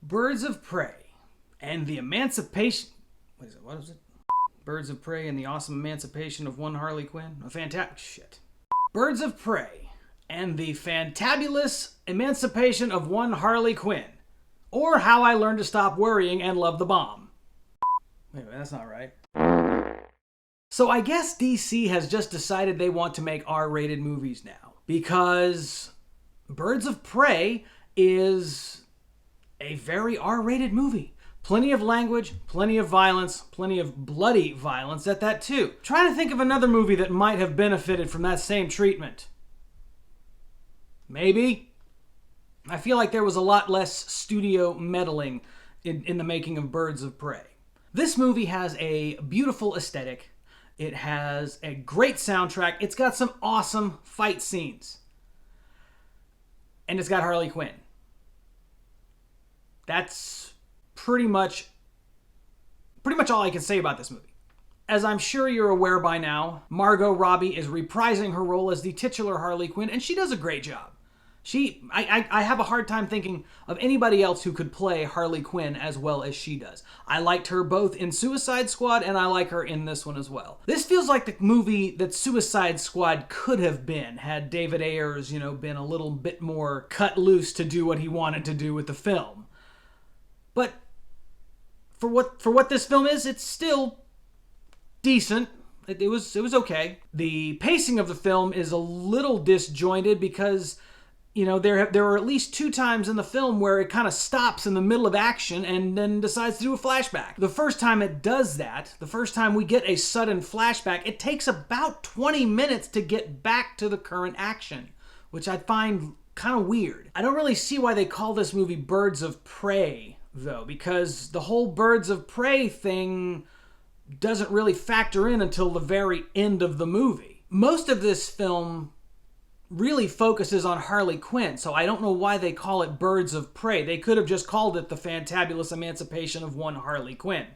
Birds of Prey and the Emancipation... What is it? Birds of Prey and the Awesome Emancipation of One Harley Quinn? Birds of Prey and the Fantabulous Emancipation of One Harley Quinn. Or How I Learned to Stop Worrying and Love the Bomb. Wait a minute, that's not right. So I guess DC has just decided they want to make R-rated movies now. Because Birds of Prey is a very R-rated movie. Plenty of language, plenty of violence, plenty of bloody violence at that too. Trying to think of another movie that might have benefited from that same treatment. Maybe. I feel like there was a lot less studio meddling in the making of Birds of Prey. This movie has a beautiful aesthetic. It has a great soundtrack. It's got some awesome fight scenes. And it's got Harley Quinn. That's pretty much all I can say about this movie. As I'm sure you're aware by now, Margot Robbie is reprising her role as the titular Harley Quinn, and she does a great job. I have a hard time thinking of anybody else who could play Harley Quinn as well as she does. I liked her both in Suicide Squad, and I like her in this one as well. This feels like the movie that Suicide Squad could have been, had David Ayers, been a little bit more cut loose to do what he wanted to do with the film. But for what this film is, it's still decent. It was okay. The pacing of the film is a little disjointed because there are at least 2 times in the film where it kind of stops in the middle of action and then decides to do a flashback. The first time it does that, the first time we get a sudden flashback, it takes about 20 minutes to get back to the current action, which I find kind of weird. I don't really see why they call this movie Birds of Prey, though, because the whole Birds of Prey thing doesn't really factor in until the very end of the movie. Most of this film really focuses on Harley Quinn, so I don't know why they call it Birds of Prey. They could have just called it the Fantabulous Emancipation of One Harley Quinn,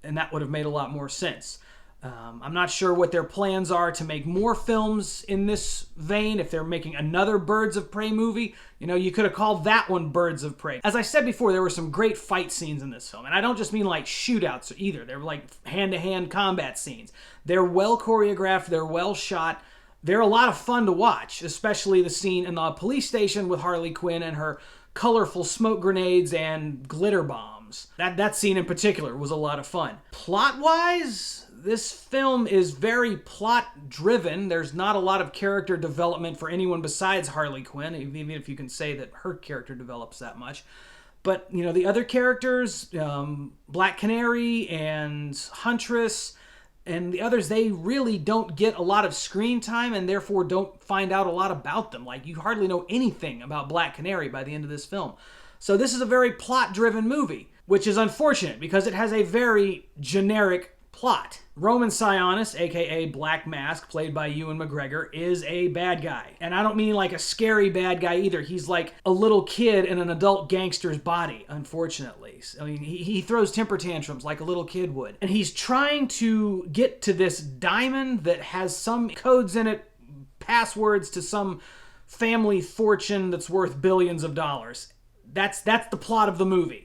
and that would have made a lot more sense. I'm not sure what their plans are to make more films in this vein. If they're making another Birds of Prey movie, you could have called that one Birds of Prey. As I said before, there were some great fight scenes in this film, and I don't just mean like shootouts either. They're like hand-to-hand combat scenes. They're well choreographed, they're well shot. They're a lot of fun to watch, especially the scene in the police station with Harley Quinn and her colorful smoke grenades and glitter bombs. That scene in particular was a lot of fun. Plot-wise, this film is very plot-driven. There's not a lot of character development for anyone besides Harley Quinn, even if you can say that her character develops that much. But, the other characters, Black Canary and Huntress, and the others, they really don't get a lot of screen time and therefore don't find out a lot about them. Like, you hardly know anything about Black Canary by the end of this film. So this is a very plot-driven movie, which is unfortunate because it has a very generic plot. Roman Sionis, aka Black Mask, played by Ewan McGregor, is a bad guy. And I don't mean like a scary bad guy either. He's like a little kid in an adult gangster's body, unfortunately. I mean, he throws temper tantrums like a little kid would. And he's trying to get to this diamond that has some codes in it, passwords to some family fortune that's worth billions of dollars. That's the plot of the movie.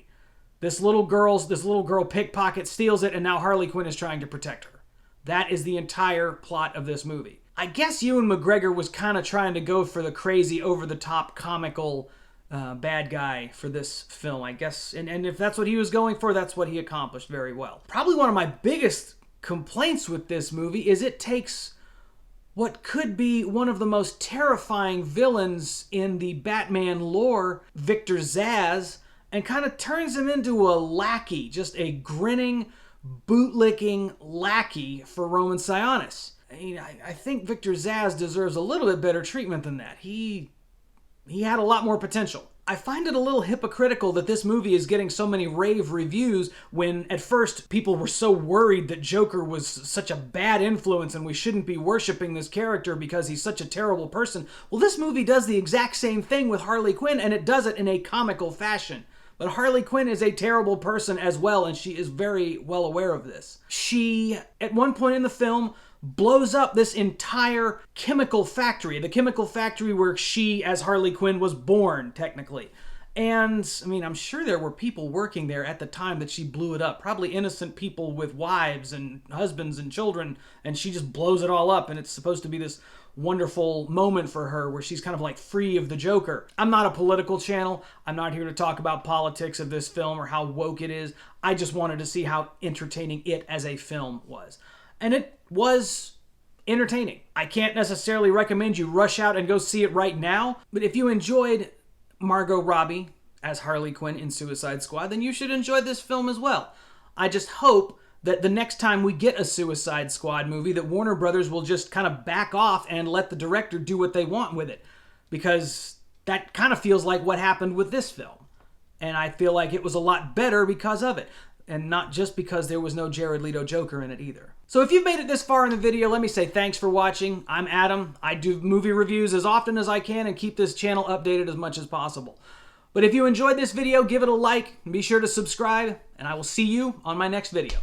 This little girl pickpocket steals it, and now Harley Quinn is trying to protect her. That is the entire plot of this movie. I guess Ewan McGregor was kind of trying to go for the crazy, over-the-top, comical bad guy for this film, I guess. And if that's what he was going for, that's what he accomplished very well. Probably one of my biggest complaints with this movie is it takes what could be one of the most terrifying villains in the Batman lore, Victor Zsasz, and kind of turns him into a lackey, just a grinning, bootlicking lackey for Roman Sionis. I think Victor Zsasz deserves a little bit better treatment than that. He had a lot more potential. I find it a little hypocritical that this movie is getting so many rave reviews when at first people were so worried that Joker was such a bad influence and we shouldn't be worshiping this character because he's such a terrible person. Well, this movie does the exact same thing with Harley Quinn, and it does it in a comical fashion. But Harley Quinn is a terrible person as well, and she is very well aware of this. She, at one point in the film, blows up this entire chemical factory, the chemical factory where she, as Harley Quinn, was born, technically. And, I mean, I'm sure there were people working there at the time that she blew it up. Probably innocent people with wives and husbands and children, and she just blows it all up, and it's supposed to be this wonderful moment for her where she's kind of like free of the Joker. I'm not a political channel. I'm not here to talk about politics of this film or how woke it is. I just wanted to see how entertaining it as a film was. And it was entertaining. I can't necessarily recommend you rush out and go see it right now, but if you enjoyed Margot Robbie as Harley Quinn in Suicide Squad, then you should enjoy this film as well. I just hope that the next time we get a Suicide Squad movie, that Warner Brothers will just kind of back off and let the director do what they want with it. Because that kind of feels like what happened with this film. And I feel like it was a lot better because of it. And not just because there was no Jared Leto Joker in it either. So if you've made it this far in the video, let me say thanks for watching. I'm Adam. I do movie reviews as often as I can and keep this channel updated as much as possible. But if you enjoyed this video, give it a like and be sure to subscribe, and I will see you on my next video.